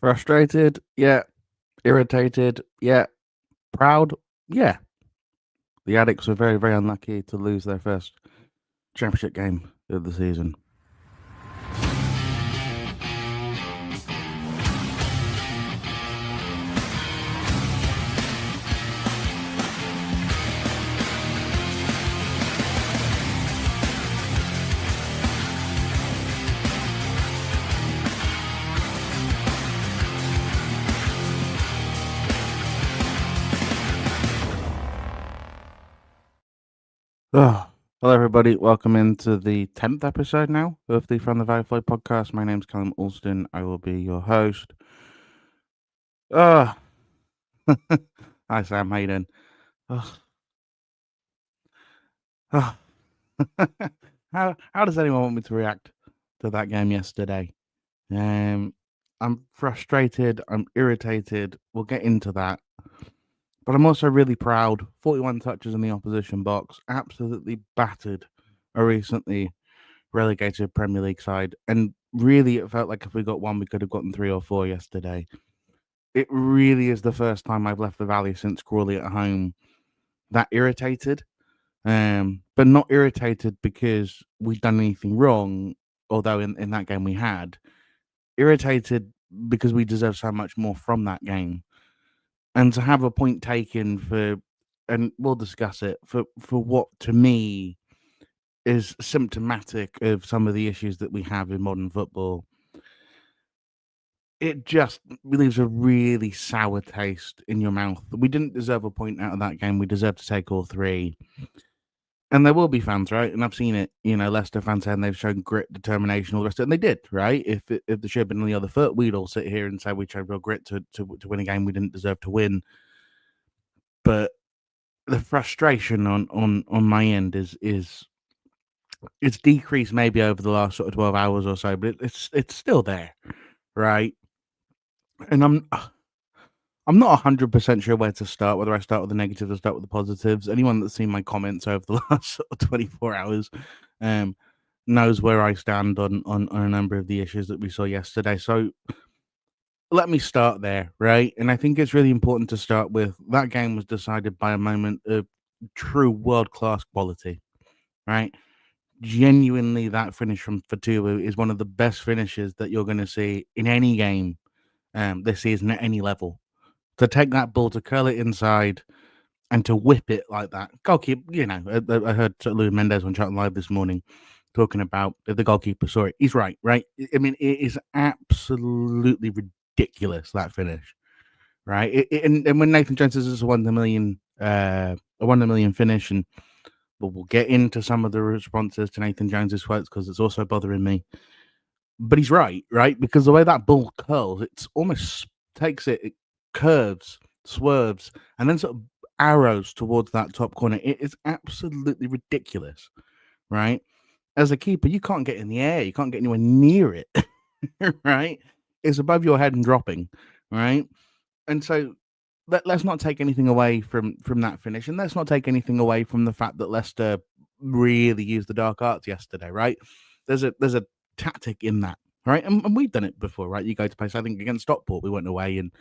Frustrated? Yeah. Irritated? Yeah. Proud? Yeah. The Addicks were very, very unlucky to lose their first championship game of the season. Oh. Hello, everybody. Welcome into the 10th episode now of the From the Valley Flow podcast. My name's Callum Alston. I will be your host. Hi, Sam. How you doing? How does anyone want me to react to that game yesterday? I'm frustrated. I'm irritated. We'll get into that. But I'm also really proud. 41 touches in the opposition box. Absolutely battered a recently relegated Premier League side. And really, it felt like if we got one, we could have gotten 3 or 4 yesterday. It really is the first time I've left the Valley since Crawley at home that irritated. But not irritated because we'd done anything wrong, although in that game we had. Irritated because we deserve so much more from that game. And to have a point taken for, and we'll discuss it, for what to me is symptomatic of some of the issues that we have in modern football. It just leaves a really sour taste in your mouth. We didn't deserve a point out of that game. We deserve to take all 3. And there will be fans, right? And I've seen it, Leicester fans saying they've shown grit, determination, all the rest of it. And they did, right? If the should have been on the other foot, we'd all sit here and say we showed real grit to win a game we didn't deserve to win. But the frustration on my end is it's decreased maybe over the last sort of 12 hours or so, but it's still there, right? And I'm not 100% sure where to start, whether I start with the negatives or start with the positives. Anyone that's seen my comments over the last sort of 24 hours knows where I stand on a number of the issues that we saw yesterday. So let me start there, right? And I think it's really important to start with that game was decided by a moment of true world-class quality, right? Genuinely, that finish from Fatu is one of the best finishes that you're going to see in any game this season at any level. To take that ball, to curl it inside, and to whip it like that. Goalkeeper, I heard Lou Mendes on Charlton Live this morning talking about if the goalkeeper saw it. He's right? I mean, it is absolutely ridiculous, that finish, right? And when Nathan Jones says it's a 1 in a million finish, and we'll get into some of the responses to Nathan Jones's quotes because it's also bothering me. But he's right? Because the way that ball curls, it's almost takes it curves, swerves, and then sort of arrows towards that top corner. It is absolutely ridiculous, right? As a keeper, you can't get in the air. You can't get anywhere near it, right? It's above your head and dropping, right? And so let's not take anything away from that finish, and let's not take anything away from the fact that Leicester really used the dark arts yesterday, right? There's a tactic in that, right? And we've done it before, right? You go to place, I think, against Stockport, we went away and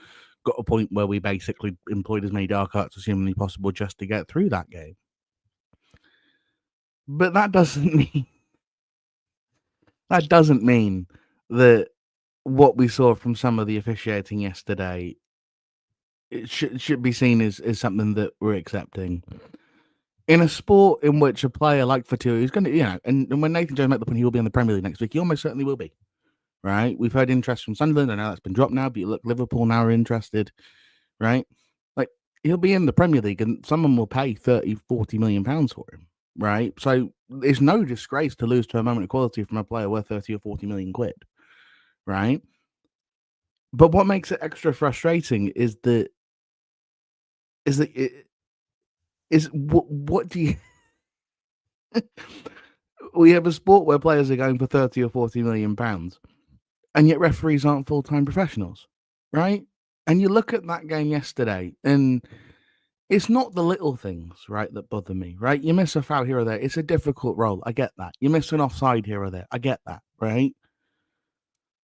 got a point where we basically employed as many dark arts as humanly possible just to get through that game. But that doesn't mean that what we saw from some of the officiating yesterday it should be seen as something that we're accepting. In a sport in which a player like Fatu is going to, and when Nathan Jones made the point he will be in the Premier League next week, he almost certainly will be, right? We've heard interest from Sunderland. I know that's been dropped now, but you look, Liverpool now are interested, right? Like, he'll be in the Premier League and someone will pay 30, 40 million pounds for him, right? So it's no disgrace to lose to a moment of quality from a player worth 30 or 40 million quid, right? But what makes it extra frustrating is what do you we have a sport where players are going for 30 or 40 million pounds and yet referees aren't full-time professionals, right? And you look at that game yesterday and it's not the little things, right, that bother me, right? You miss a foul here or there. It's a difficult role. I get that. You miss an offside here or there. I get that, right?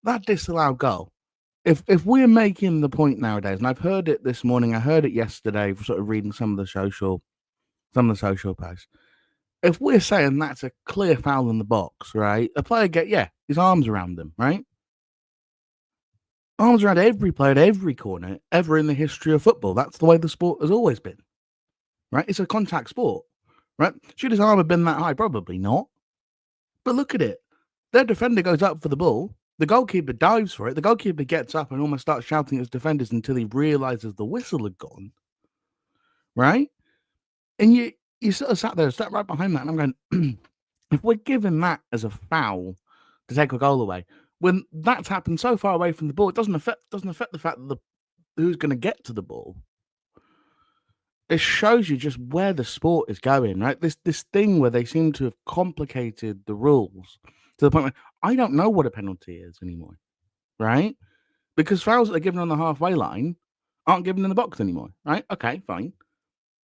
That disallowed goal if we're making the point nowadays, and I've heard it this morning, I heard it yesterday, sort of reading some of the social posts. If we're saying that's a clear foul in the box, right? A player his arms around them, right? Arms around every player at every corner ever in the history of football. That's the way the sport has always been, right? It's a contact sport, right? Should his arm have been that high? Probably not. But look at it. Their defender goes up for the ball. The goalkeeper dives for it. The goalkeeper gets up and almost starts shouting at his defenders until he realizes the whistle had gone, right? And you sort of sat right behind that, and I'm going, if we're given that as a foul to take a goal away, when that's happened so far away from the ball, it doesn't affect the fact that who's going to get to the ball. It shows you just where the sport is going, right? This thing where they seem to have complicated the rules to the point where I don't know what a penalty is anymore, right? Because fouls that are given on the halfway line aren't given in the box anymore, right? Okay, fine.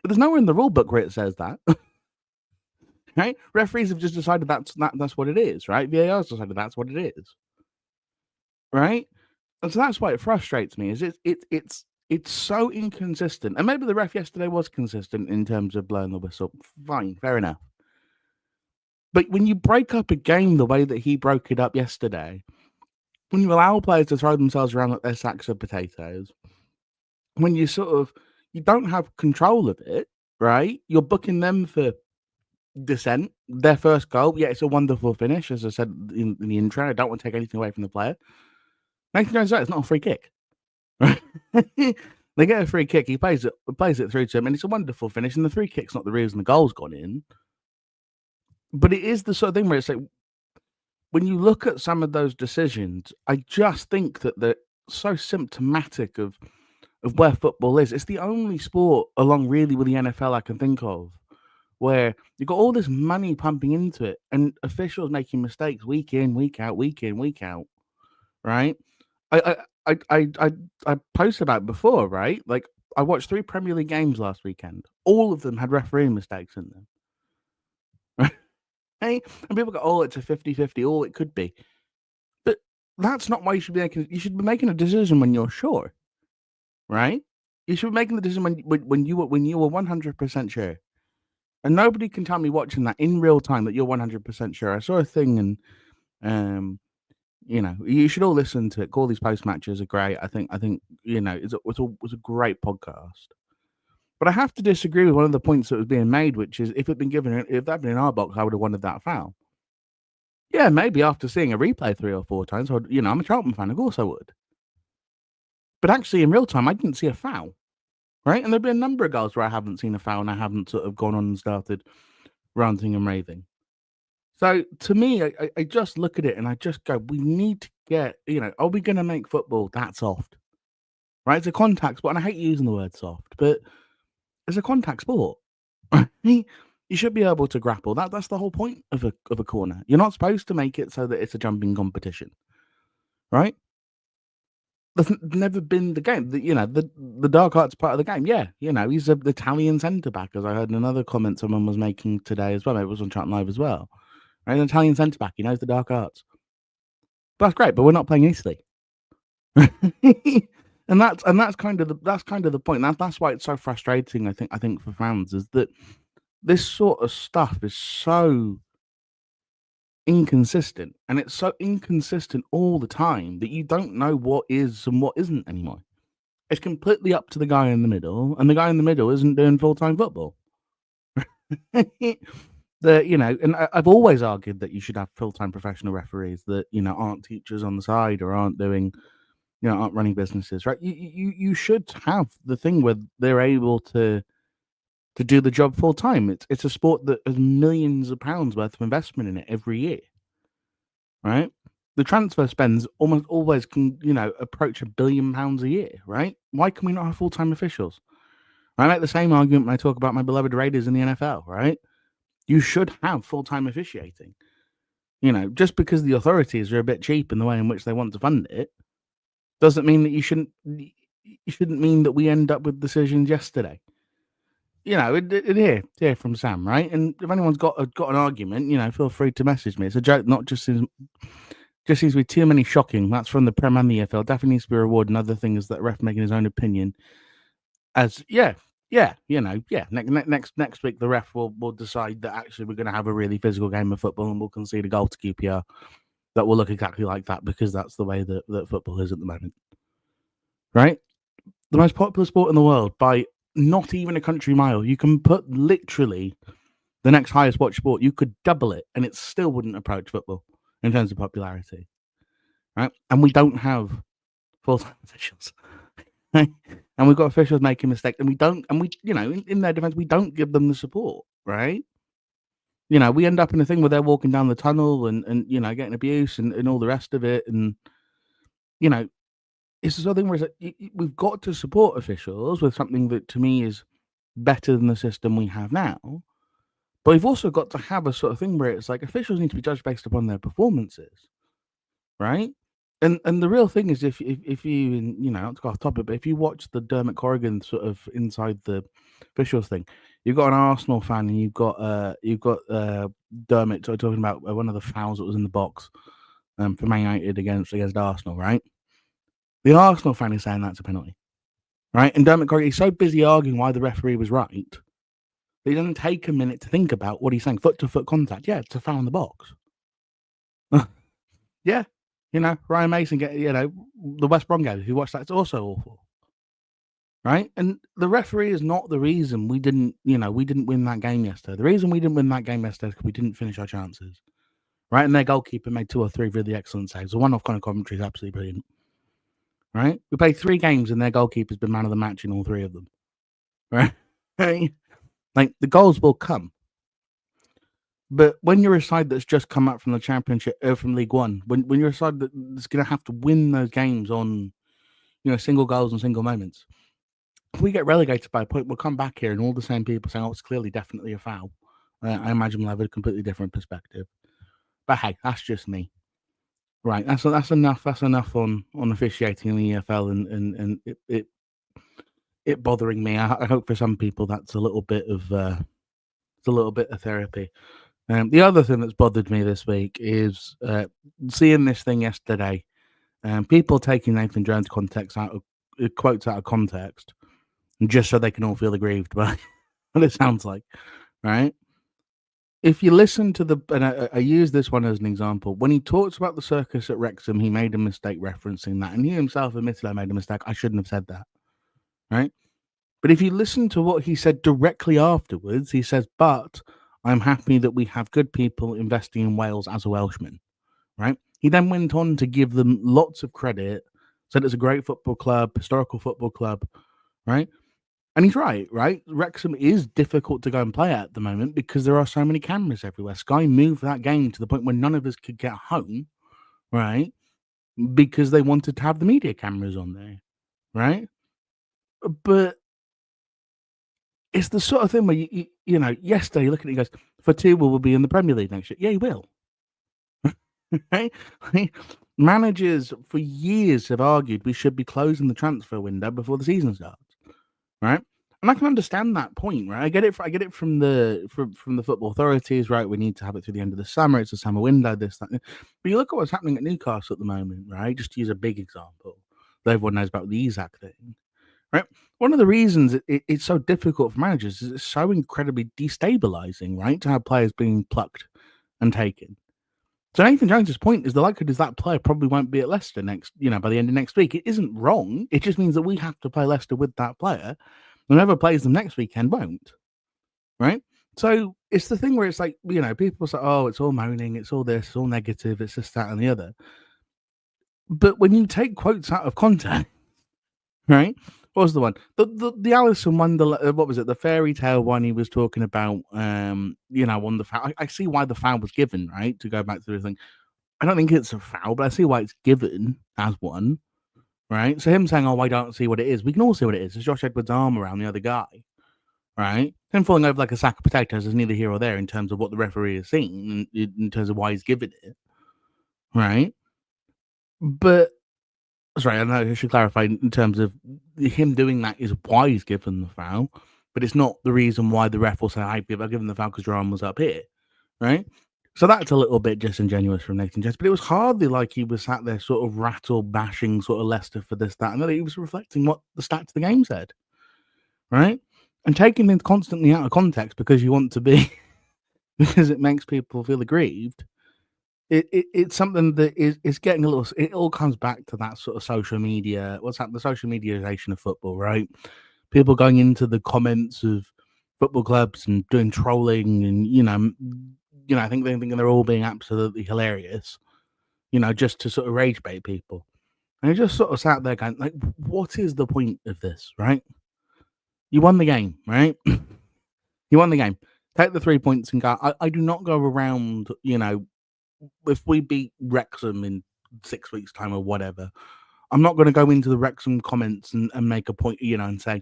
But there's nowhere in the rule book where it says that. Right? Referees have just decided that's what it is, right? VAR's decided that's what it is. Right? And so that's why it frustrates me, is it's so inconsistent. And maybe the ref yesterday was consistent in terms of blowing the whistle. Fine, fair enough. But when you break up a game the way that he broke it up yesterday, when you allow players to throw themselves around like they're sacks of potatoes, when you you don't have control of it, right? You're booking them for dissent. Their first goal, it's a wonderful finish, as I said in the intro. I don't want to take anything away from the player. Nathan Jones, it's not a free kick. Right? They get a free kick. He plays it through to him, and it's a wonderful finish. And the free kick's not the reason the goal's gone in, but it is the sort of thing where it's like, when you look at some of those decisions, I just think that they're so symptomatic of where football is. It's the only sport, along really with the NFL, I can think of, where you've got all this money pumping into it and officials making mistakes week in, week out, right? I posted about it before, right? Like, I watched 3 Premier League games last weekend. All of them had refereeing mistakes in them. Hey, and people go, oh, it's a 50-50, all it could be. But that's not why you should be making. You should be making a decision when you're sure, right? You should be making the decision when you were 100% sure. And nobody can tell me watching that in real time that you're 100% sure. I saw a thing, and you should all listen to it. All these post matches are great. I think it was a great podcast. But I have to disagree with one of the points that was being made, which is if that'd been in our box, I would have wanted that foul. Yeah, maybe after seeing a replay 3 or 4 times, I'm a Charlton fan, of course I would. But actually, in real time, I didn't see a foul, right? And there've been a number of goals where I haven't seen a foul, and I haven't sort of gone on and started ranting and raving. So to me, I just look at it and I just go, we need to get, are we going to make football that soft? Right? It's a contact sport, and I hate using the word soft, but it's a contact sport. You should be able to grapple. That's the whole point of a corner. You're not supposed to make it so that it's a jumping competition, right? That's never been the game. The dark arts part of the game. Yeah, he's an Italian centre back, as I heard in another comment someone was making today as well. Maybe it was on Charlton Live as well. Right? An Italian centre back. He knows the dark arts. But that's great. But we're not playing Italy. And that's kind of the point. That's why it's so frustrating. I think for fans is that this sort of stuff is so inconsistent, and it's so inconsistent all the time that you don't know what is and what isn't anymore. It's completely up to the guy in the middle, and the guy in the middle isn't doing full-time football. And I've always argued that you should have full-time professional referees that aren't teachers on the side or aren't doing aren't running businesses, right? You should have the thing where they're able to do the job full time. It's a sport that has millions of pounds worth of investment in it every year, right? The transfer spends almost always can approach £1 billion a year, right? Why can we not have full time officials? I make the same argument when I talk about my beloved Raiders in the NFL, right? You should have full time officiating. Just because the authorities are a bit cheap in the way in which they want to fund it, doesn't mean that you shouldn't mean that we end up with decisions yesterday. Hear from Sam, right? And if anyone's got an argument, feel free to message me. It's a joke, not just Just seems to be too many shocking. That's from the Prem and the EFL. Definitely needs to be rewarded. Another thing is that ref making his own opinion. As next week the ref will decide that actually we're going to have a really physical game of football and we'll concede a goal to QPR that will look exactly like that because that's the way that football is at the moment. Right? The most popular sport in the world by not even a country mile. You can put literally the next highest watched sport. You could double it and it still wouldn't approach football in terms of popularity. Right? And we don't have full-time officials. And we've got officials making mistakes, and in their defense, we don't give them the support, right? We end up in a thing where they're walking down the tunnel and getting abuse and all the rest of it, and it's the sort of thing where it's like, we've got to support officials with something that to me is better than the system we have now, but we've also got to have a sort of thing where it's like officials need to be judged based upon their performances, right? And the real thing is if you not to go off topic, but if you watch the Dermot Corrigan sort of inside the officials thing, you've got an Arsenal fan and you've got Dermot talking about one of the fouls that was in the box for Man United against Arsenal, right? The Arsenal fan is saying that's a penalty, right? And Dermot Corrigan, he's so busy arguing why the referee was right that he doesn't take a minute to think about what he's saying. Foot to foot contact, yeah, it's a foul in the box. Yeah. Ryan Mason the West Brom game. If you watch that, it's also awful, right? And the referee is not the reason we didn't win that game yesterday. The reason we didn't win that game yesterday is because we didn't finish our chances, right? And their goalkeeper made 2 or 3 really excellent saves. The one off Connor Coventry is absolutely brilliant, right? We played 3 games and their goalkeeper's been man of the match in all 3 of them, right? Like the goals will come. But when you're a side that's just come up from the Championship, from League One, when you're a side that's going to have to win those games on, single goals and single moments, if we get relegated by a point, we'll come back here and all the same people saying, "Oh, it's clearly definitely a foul." I imagine we'll have a completely different perspective. But hey, that's just me. Right, that's enough. That's enough on officiating in the EFL and it bothering me. I hope for some people that's a little bit of therapy. The other thing that's bothered me this week is seeing this thing yesterday. People taking Nathan Jones' quotes out of context, just so they can all feel aggrieved by what it sounds like, right? If you listen to and I use this one as an example, when he talks about the circus at Wrexham, he made a mistake referencing that, and he himself admitted, "I made a mistake. I shouldn't have said that," right? But if you listen to what he said directly afterwards, he says, "But I'm happy that we have good people investing in Wales as a Welshman," right? He then went on to give them lots of credit, said it's a great football club, historical football club, right? And he's right? Wrexham is difficult to go and play at the moment because there are so many cameras everywhere. Sky moved that game to the point where none of us could get home, right? Because they wanted to have the media cameras on there, right? But it's the sort of thing where yesterday you look at it, he goes, "Fatiwa will be in the Premier League next year." Yeah, he will. Right? Managers for years have argued we should be closing the transfer window before the season starts, right? And I can understand that point, right? I get it from the football authorities, right? We need to have it through the end of the summer. It's a summer window, this, that. But you look at what's happening at Newcastle at the moment, right? Just to use a big example that everyone knows about, the Isak thing. Right. One of the reasons it's so difficult for managers is it's so incredibly destabilizing, right? To have players being plucked and taken. So Nathan Jones's point is the likelihood is that player probably won't be at Leicester by the end of next week. It isn't wrong. It just means that we have to play Leicester with that player. Whoever plays them next weekend won't. Right. So it's the thing where it's like, people say, "Oh, it's all moaning, it's all this, it's all negative, it's this, that, and the other." But when you take quotes out of context, right? What was the one? The Alice in Wonderland. What was it? The fairy tale one he was talking about. On the foul. I see why the foul was given, right? To go back to the thing. I don't think it's a foul, but I see why it's given as one, right? So him saying, "Oh, I don't see what it is." We can all see what it is. It's Josh Edwards' arm around the other guy, right? Him falling over like a sack of potatoes is neither here or there in terms of what the referee has seen, in terms of why he's given it, right? But sorry, I know I should clarify in terms of him doing that is why he's given the foul, but it's not the reason why the ref will say, "I've given the foul because your arm was up here," right? So that's a little bit disingenuous from Nathan Jess, but it was hardly like he was sat there sort of rattle bashing sort of Leicester for this, that, and the other. He was reflecting what the stats of the game said, right? And taking things constantly out of context because you want to be, because it makes people feel aggrieved. It's something that is getting a little. It all comes back to that sort of social media. What's that? The social mediaization of football, right? People going into the comments of football clubs and doing trolling, and I think they're all being absolutely hilarious, just to sort of rage bait people. And I just sort of sat there going, like, what is the point of this, right? You won the game, right? You won the game. Take the 3 points and go. I do not go around, if we beat Wrexham in 6 weeks' time or whatever, I'm not going to go into the Wrexham comments and make a point, and say,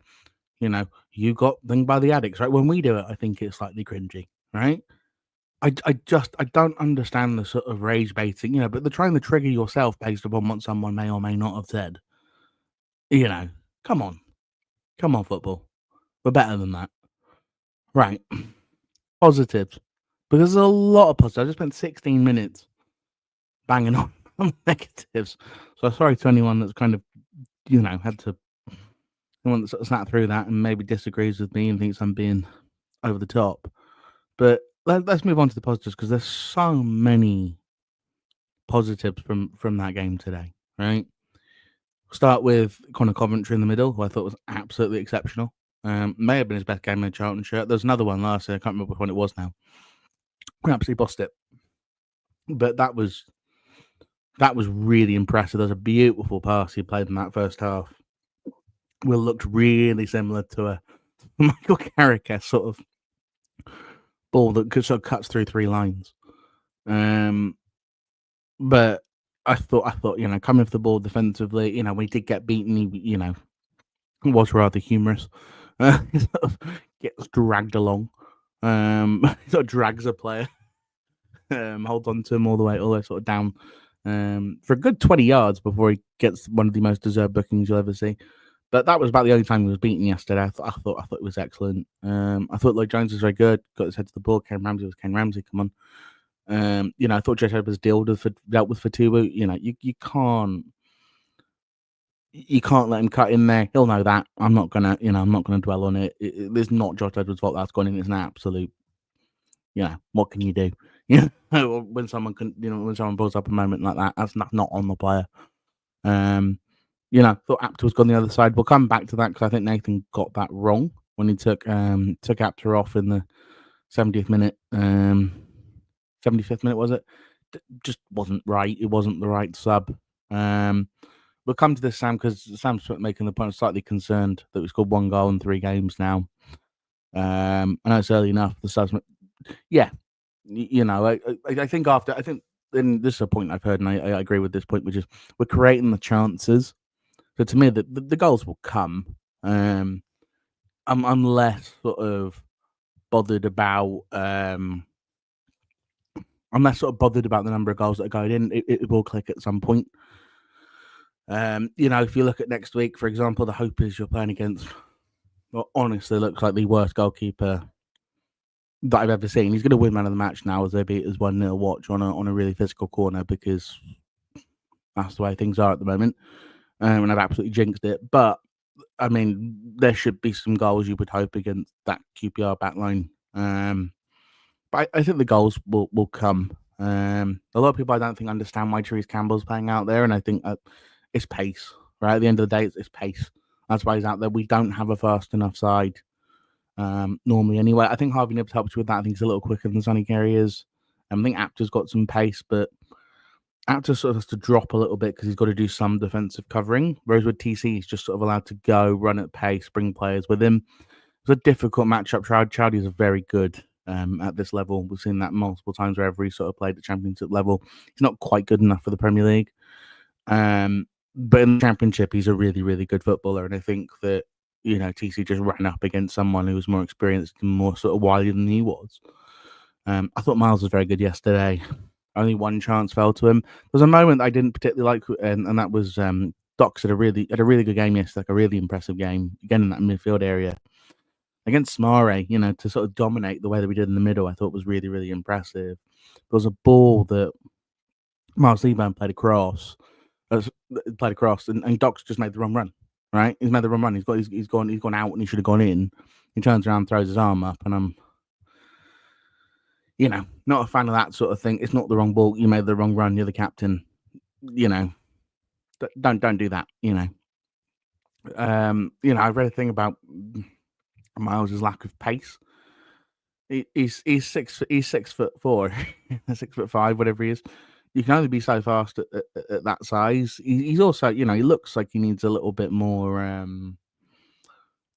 you got thing by the Addicks, right? When we do it, I think it's slightly cringy, right? I don't understand the sort of rage baiting, but they're trying to trigger yourself based upon what someone may or may not have said. Come on, football. We're better than that. Right. Positives. Because there's a lot of positives. I just spent 16 minutes banging on negatives. So sorry to anyone that's kind of, had to, anyone that sort of sat through that and maybe disagrees with me and thinks I'm being over the top. But let's move on to the positives because there's so many positives from that game today, right? We'll start with Connor Coventry in the middle, who I thought was absolutely exceptional. May have been his best game in a Charlton shirt. There's another one last year. I can't remember which one it was now. We absolutely bossed it. But that was really impressive. There's a beautiful pass he played in that first half. Will looked really similar to a Michael Carrick sort of ball that sort of cuts through three lines. But I thought, coming off the ball defensively, we did get beaten. He, was rather humorous. He sort of gets dragged along. Sort of drags a player. Holds on to him all the way sort of down for a good 20 yards before he gets one of the most deserved bookings you'll ever see. But that was about the only time he was beaten yesterday. I thought it was excellent. I thought Lloyd Jones was very good. Got his head to the ball. Kane Ramsey was Kane Ramsey. Come on. I thought Jed Hope was dealt with for Tubu. You can't let him cut in there. He'll know that. I'm not gonna dwell on it. It's not Josh Edwards' fault that's gone in. It's an absolute. What can you do? When someone pulls up a moment like that, that's not on the player. Thought Apter was on the other side. We'll come back to that because I think Nathan got that wrong when he took Apter off in the 70th minute. 75th minute was it? Just wasn't right. It wasn't the right sub. We'll come to this, Sam, because Sam's making the point. I'm slightly concerned that we scored 1 goal in 3 games now. I know it's early enough. The subs, yeah. I think and this is a point I've heard, and I agree with this point, which is we're creating the chances. So to me, the goals will come. I'm less sort of bothered about. I'm less sort of bothered about the number of goals that are going in. It will click at some point. If you look at next week, for example, the hope is you're playing against what honestly looks like the worst goalkeeper that I've ever seen. He's going to win man of the match now as they beat us 1-0 watch on a really physical corner because that's the way things are at the moment. And I've absolutely jinxed it. But I mean, there should be some goals you would hope against that QPR backline. But I think the goals will come. A lot of people I don't think understand why Therese Campbell's playing out there, and I think it's pace. Right at the end of the day, it's pace. That's why he's out there. We don't have a fast enough side normally. Anyway, I think Harvey Nibbs helps with that. I think he's a little quicker than Sonny Carey is. I think Apter's got some pace, but Apter sort of has to drop a little bit because he's got to do some defensive covering. Whereas with TC, he's just sort of allowed to go, run at pace, bring players with him. It's a difficult matchup. Chowdhury is very good at this level. We've seen that multiple times wherever he sort of played at championship level. He's not quite good enough for the Premier League. But in the Championship, he's a really, really good footballer. And I think that, TC just ran up against someone who was more experienced and more sort of wily than he was. I thought Miles was very good yesterday. Only one chance fell to him. There was a moment I didn't particularly like, and that was Docs had a really good game yesterday, like a really impressive game, again in that midfield area. against Smare, to sort of dominate the way that we did in the middle, I thought was really, really impressive. There was a ball that Miles Leeburn played across, and Doc's just made the wrong run. Right, he's made the wrong run. He's gone out, and he should have gone in. He turns around, throws his arm up, and I'm, not a fan of that sort of thing. It's not the wrong ball. You made the wrong run. You're the captain. Don't do that. I read a thing about Miles's lack of pace. He's 6'4", 6'5", whatever he is. You can only be so fast at that size. He's also, he looks like he needs a little bit more.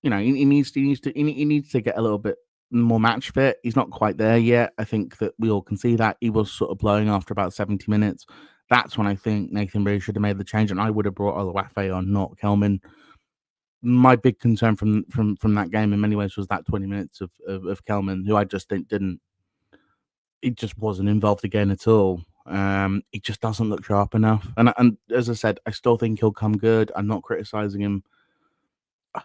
He needs to get a little bit more match fit. He's not quite there yet. I think that we all can see that. He was sort of blowing after about 70 minutes. That's when I think Nathan Brewer should have made the change, and I would have brought Oluwafe on, not Kelman. My big concern from that game in many ways was that 20 minutes of Kelman, who I just think he just wasn't involved again at all. He just doesn't look sharp enough. And as I said, I still think he'll come good. I'm not criticizing him. I'm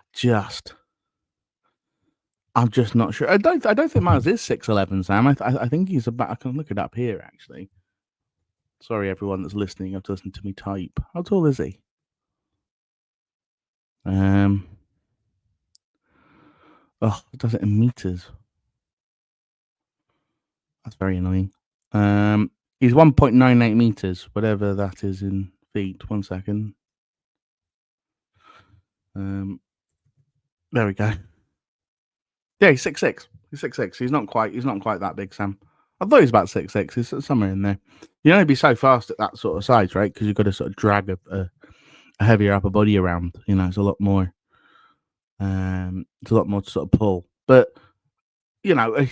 just not sure. I don't think Miles is 6'11", Sam. I think he's about. I can look it up here actually. Sorry, everyone that's listening. You have to listen to me type. How tall is he? It does it in meters. That's very annoying. He's 1.98 meters, whatever that is in feet. 1 second. There we go. Yeah, he's 6'6". He's 6'6". He's not quite that big, Sam. I thought he was about 6'6". He's somewhere in there. You only be so fast at that sort of size, right? Because you've got to sort of drag a heavier upper body around. It's a lot more. It's a lot more to sort of pull. But I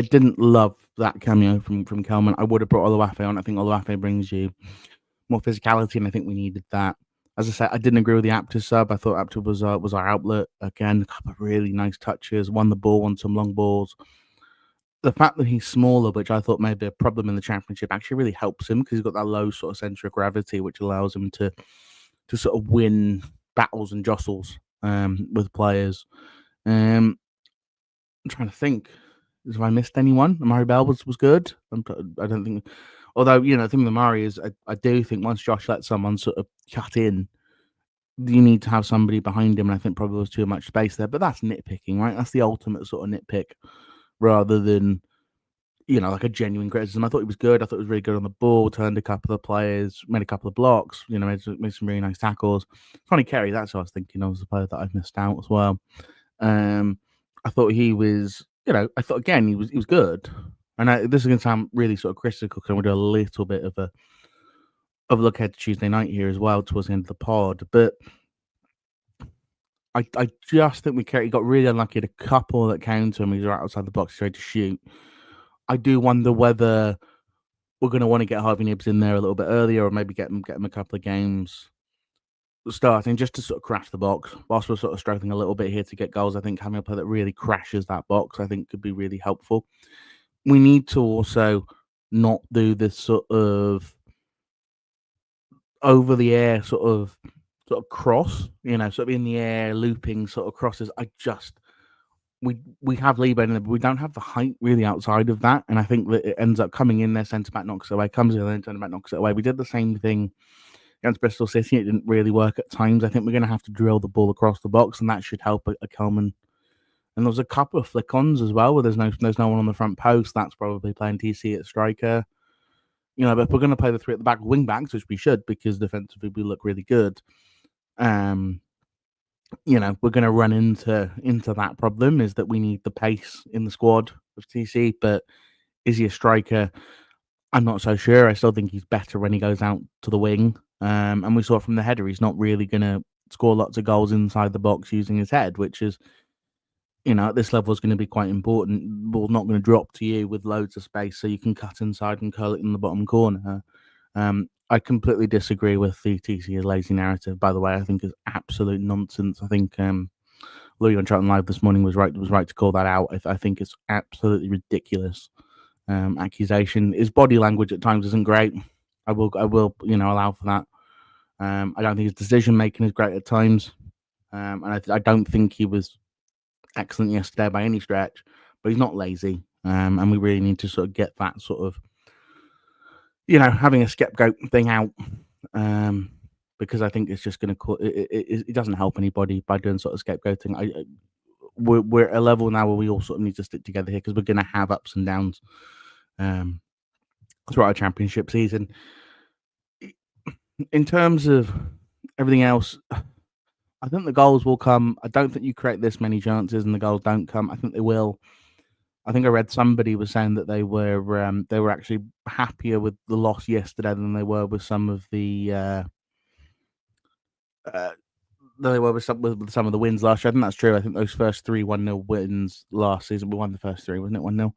didn't love that cameo from Kelman. I would have brought Oluwafe on. I think Oluwafe brings you more physicality, and I think we needed that. As I said, I didn't agree with the Apter sub. I thought Apter was our outlet. Again, a couple of really nice touches. Won the ball, won some long balls. The fact that he's smaller, which I thought may be a problem in the Championship, actually really helps him because he's got that low sort of centre of gravity, which allows him to sort of win battles and jostles with players. I'm trying to think. Have I missed anyone? Murray Bell was good. I don't think. Although, the thing with Murray is I do think once Josh lets someone sort of cut in, you need to have somebody behind him, and I think probably was too much space there. But that's nitpicking, right? That's the ultimate sort of nitpick rather than, like a genuine criticism. I thought he was good. I thought he was really good on the ball, turned a couple of players, made a couple of blocks, made some really nice tackles. Connie Kerry, that's what I was thinking of, was the player that I've missed out as well. I thought he was, I thought again he was good. And this is going to sound really sort of critical because I'm going to do a little bit of a look ahead to Tuesday night here as well towards the end of the pod. But I just think he got really unlucky at a couple that came to him. He was right outside the box, ready to shoot. I do wonder whether we're going to want to get Harvey Nibbs in there a little bit earlier, or maybe get him a couple of games starting just to sort of crash the box. Whilst we're sort of struggling a little bit here to get goals, I think having a player that really crashes that box, I think, could be really helpful. We need to also not do this sort of over the air sort of cross, sort of in the air looping sort of crosses. We have Liebe in there, but we don't have the height really outside of that. And I think that it ends up coming in there, centre back knocks it away, comes in there, centre back knocks it away. We did the same thing against Bristol City. It didn't really work at times. I think we're going to have to drill the ball across the box, and that should help a Kelman. And there was a couple of flick-ons as well, where there's no one on the front post. That's probably playing TC at striker. But if we're going to play the three at the back, wing backs, which we should, because defensively we look really good. We're going to run into that problem, is that we need the pace in the squad of TC. But is he a striker? I'm not so sure. I still think he's better when he goes out to the wing. And we saw from the header, he's not really going to score lots of goals inside the box using his head, which is, at this level is going to be quite important. Ball's not going to drop to you with loads of space, so you can cut inside and curl it in the bottom corner. I completely disagree with the TC as lazy narrative, by the way. I think it's absolute nonsense. I think Louis on Charlton Live this morning was right to call that out. I think it's absolutely ridiculous accusation. His body language at times isn't great. I will allow for that. I don't think his decision making is great at times, and I don't think he was excellent yesterday by any stretch, but he's not lazy. And we really need to sort of get that sort of, having a scapegoat thing out. Because I think it's just going to it doesn't help anybody by doing sort of scapegoating. We're at a level now where we all sort of need to stick together here because we're going to have ups and downs throughout our championship season. In terms of everything else, I think the goals will come. I don't think you create this many chances and the goals don't come. I think they will. I think I read somebody was saying that they were actually happier with the loss yesterday than they were with some of the with some of the wins last year. I think that's true. I think those first 3 1-0 wins last season, we won the first 3, wasn't it? 1-0.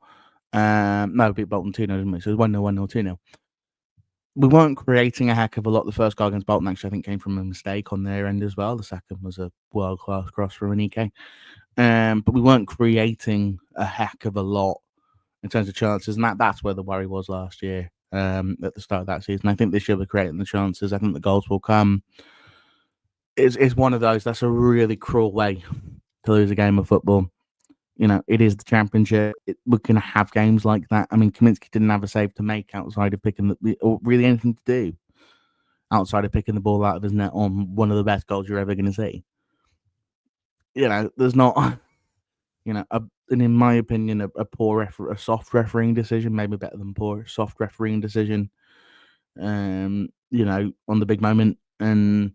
No, we beat Bolton 2-0, didn't we? So it was 1-0, 1-0, 2-0. We weren't creating a heck of a lot. The first goal against Bolton actually, I think, came from a mistake on their end as well. The second was a world-class cross from Anike. But we weren't creating a heck of a lot in terms of chances, and that's where the worry was last year at the start of that season. I think this year we're creating the chances. I think the goals will come. It's one of those. That's a really cruel way to lose a game of football. It is the championship. We're going to have games like that. I mean, Kaminsky didn't have a save to make outside of picking or really anything to do outside of picking the ball out of his net on one of the best goals you're ever going to see. There's not, and in my opinion, a soft refereeing decision, maybe better than poor, soft refereeing decision, on the big moment. And,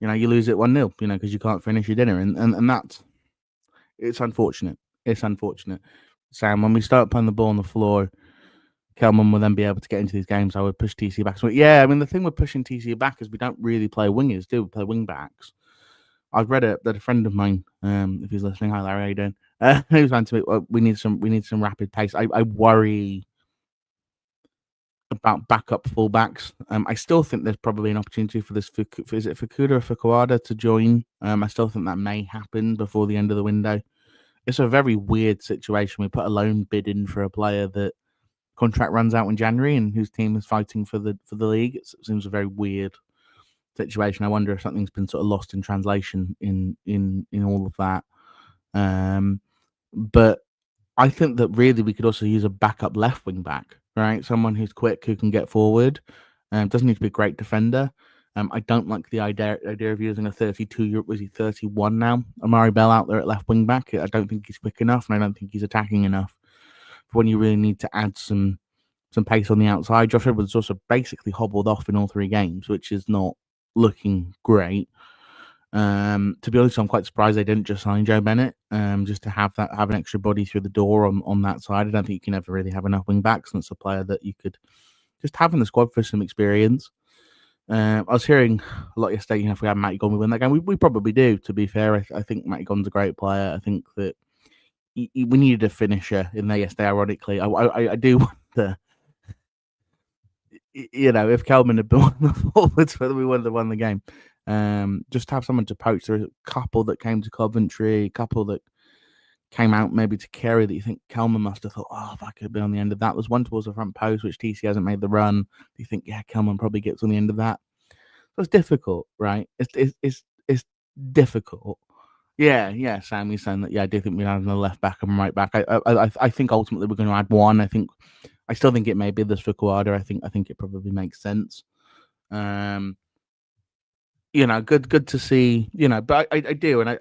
you lose it 1-0, because you can't finish your dinner. And that's, it's unfortunate. It's unfortunate. Sam, when we start playing the ball on the floor, Callum will then be able to get into these games. I would push TC back. So, yeah, I mean, the thing with pushing TC back is we don't really play wingers, do we? Play wing backs. I've read that a friend of mine, if he's listening, hi Larry, how you doing? He was saying to me, we need some rapid pace. I worry about backup fullbacks. I still think there's probably an opportunity for this. Is it Fukuda or Fukuada to join? I still think that may happen before the end of the window. It's a very weird situation. We put a loan bid in for a player that contract runs out in January and whose team is fighting for the league. It seems a very weird situation. I wonder if something's been sort of lost in translation in all of that. But I think that really we could also use a backup left wing back, right? Someone who's quick, who can get forward. Doesn't need to be a great defender. I don't like the idea of using a 32-year-old, was he 31 now? Amari Bell out there at left wing back. I don't think he's quick enough, and I don't think he's attacking enough for when you really need to add some pace on the outside. Josh Edwards also basically hobbled off in all 3 games, which is not looking great. To be honest, I'm quite surprised they didn't just sign Joe Bennett, just to have an extra body through the door on that side. I don't think you can ever really have enough wing backs, and it's a player that you could just have in the squad for some experience. I was hearing a lot yesterday, if we had Matty Gunn, we win that game. We probably do, to be fair. I think Matty Gunn's a great player. I think that we needed a finisher in there yesterday, ironically. I do wonder, if Callum had been one of the forwards, whether we would have won the game. Just to have someone to poach. There was a couple that came to Coventry, a couple that came out maybe to Kerry that you think Callum must have thought, if I could be on the end of that. There's one towards the front post, which TC hasn't made the run. You think, yeah, Callum probably gets on the end of that. So it's difficult, right? It's difficult. Yeah, Sammy's saying that, I do think we have a left back and right back. I think ultimately we're going to add one. I still think it may be this for Quada. I think it probably makes sense. Good to see, but I do, and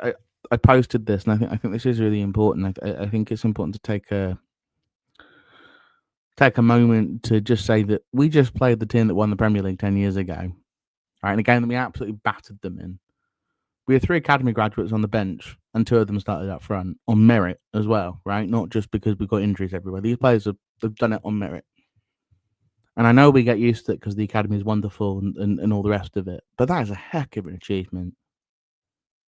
I posted this, and I think this is really important. I think it's important to take a moment to just say that we just played the team that won the Premier League 10 years ago, right? In a game that we absolutely battered them in. We had 3 academy graduates on the bench, and 2 of them started up front on merit as well, right? Not just because we've got injuries everywhere. These players have done it on merit. And I know we get used to it because the academy is wonderful and all the rest of it, but that is a heck of an achievement.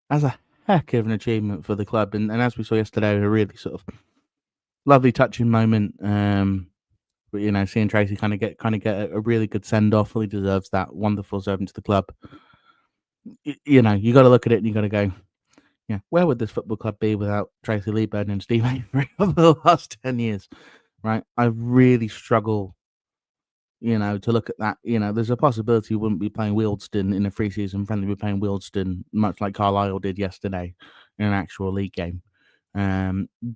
That's a heck of an achievement for the club. And as we saw yesterday, a really sort of lovely touching moment. But seeing Tracy kind of get a really good send off, really deserves that. Wonderful servant to the club. You got to look at it and you got to go, where would this football club be without Tracy Leeburn and Steve Avery over the last 10 years, right? I really struggle, to look at that. There's a possibility we wouldn't be playing Wealdstone in a pre-season friendly. We're playing Wealdstone much like Carlisle did yesterday in an actual league game.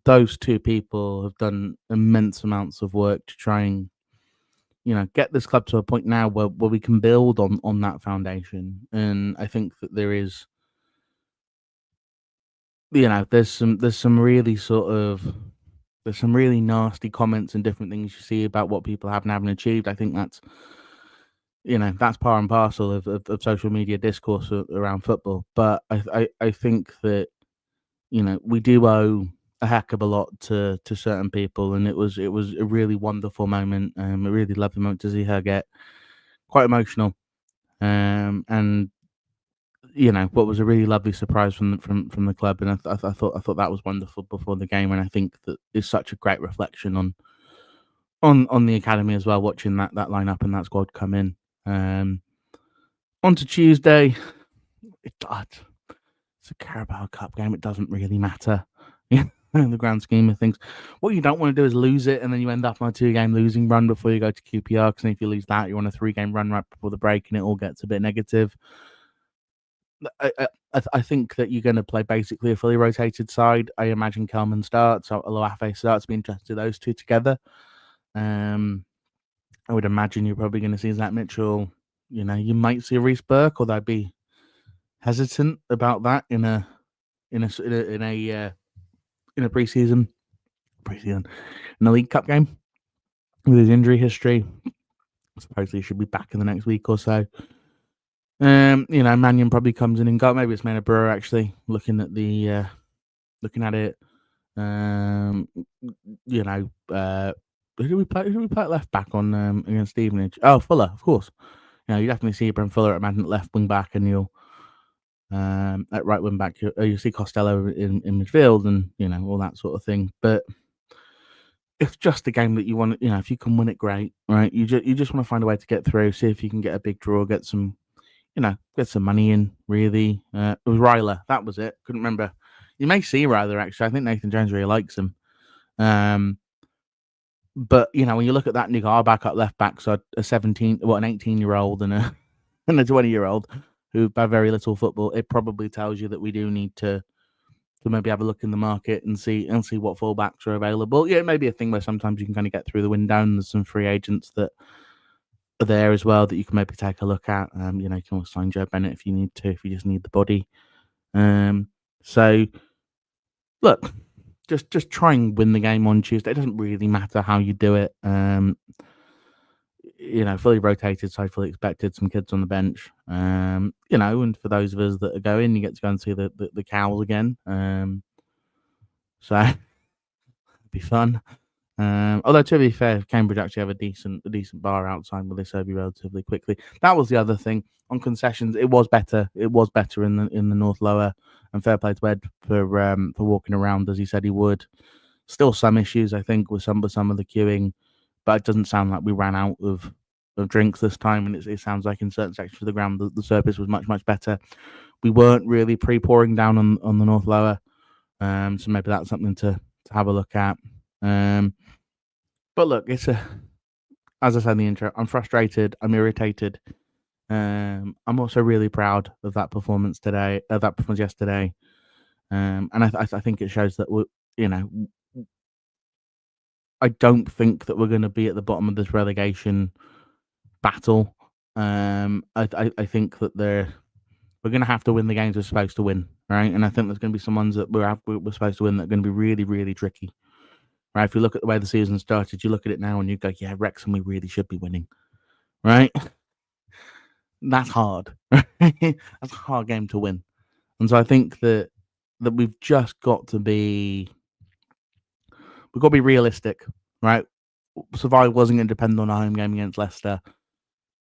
Those two people have done immense amounts of work to try and get this club to a point now where we can build on that foundation. And I think that there's some really there's some really nasty comments and different things you see about what people have and haven't achieved. I think that's par and parcel of social media discourse around football. But I think that we do owe a heck of a lot to certain people, and it was a really wonderful moment, a really lovely moment to see her get quite emotional. And what was a really lovely surprise from the club, and I thought that was wonderful before the game, and I think that is such a great reflection on the academy as well. Watching that lineup and that squad come in. On to Tuesday, it's a Carabao Cup game. It doesn't really matter in the grand scheme of things. What you don't want to do is lose it, and then you end up on a 2-game losing run before you go to QPR. Because if you lose that, you're on a 3-game run right before the break, and it all gets a bit negative. I think that you're going to play basically a fully rotated side. I imagine Callum starts, or Aloafe starts. Be interested in those two together. I would imagine you're probably going to see Zach Mitchell. You might see Reece Burke, although I'd be hesitant about that in a preseason in a League Cup game with his injury history. Supposedly he should be back in the next week or so. Mannion probably comes in and got, maybe it's Mena Brewer actually looking at it. Who do we play? Who do we play at left back on against Stevenage? Oh, Fuller, of course. You definitely see Bren Fuller at man left wing back, and you'll at right wing back you see Costello in midfield, and all that sort of thing. But it's just a game that you want. If you can win it, great, right? You just want to find a way to get through. See if you can get a big draw, get some money in, really. It was Ryler. That was it. Couldn't remember. You may see Ryler, actually. I think Nathan Jones really likes him. But, when you look at that, Nick Arbeck at left back, so an 18-year-old and a 20-year-old who have very little football, it probably tells you that we do need to maybe have a look in the market and see what fullbacks are available. Yeah, it may be a thing where sometimes you can kind of get through the window, and there's some free agents that are there as well that you can maybe take a look at. You can always sign Joe Bennett if you need to, if you just need the body. So look, just try and win the game on Tuesday. It doesn't really matter how you do it. Fully rotated side, fully expected, some kids on the bench. And for those of us that are going, you get to go and see the cows again. So it'd be fun. Although to be fair, Cambridge actually have a decent bar outside where they serve you relatively quickly. That was the other thing on concessions. It was better. It was better in the North Lower, and fair play to Ed for walking around as he said he would. Still some issues, I think, with some of the queuing, but it doesn't sound like we ran out of drinks this time, and it sounds like in certain sections of the ground the service was much better. We weren't really pouring down on the North Lower, so maybe that's something to have a look at. But look, as I said in the intro, I'm frustrated, I'm irritated. I'm also really proud of that performance yesterday. And I think it shows that I don't think that we're going to be at the bottom of this relegation battle. I think that we're going to have to win the games we're supposed to win, right? And I think there's going to be some ones that we're supposed to win that are going to be really, really tricky. Right, if you look at the way the season started, you look at it now and you go, yeah, Wrexham, we really should be winning. Right? That's hard. Right? That's a hard game to win. And so I think that we've just got to be realistic, right? Survival wasn't going to depend on a home game against Leicester.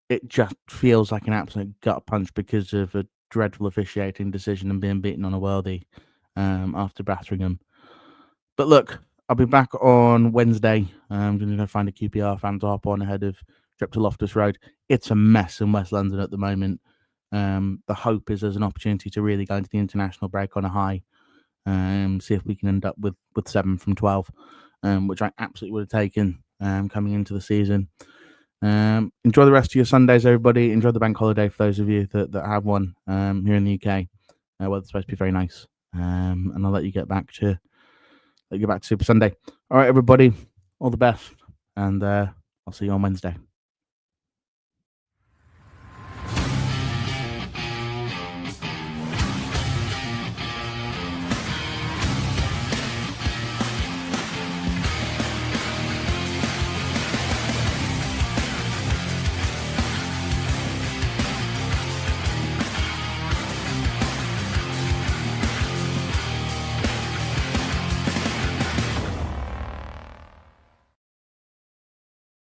It just feels like an absolute gut punch because of a dreadful officiating decision and being beaten on a worldie after battering them. But look, I'll be back on Wednesday. I'm going to go find a QPR fan to hop on ahead of trip to Loftus Road. It's a mess in West London at the moment. The hope is there's an opportunity to really go into the international break on a high. See if we can end up with 7 from 12, which I absolutely would have taken coming into the season. Enjoy the rest of your Sundays, everybody. Enjoy the bank holiday for those of you that have one here in the UK. Well, it's supposed to be very nice. And I'll let you get back to get back to Super Sunday. All right, everybody, all the best, and I'll see you on Wednesday.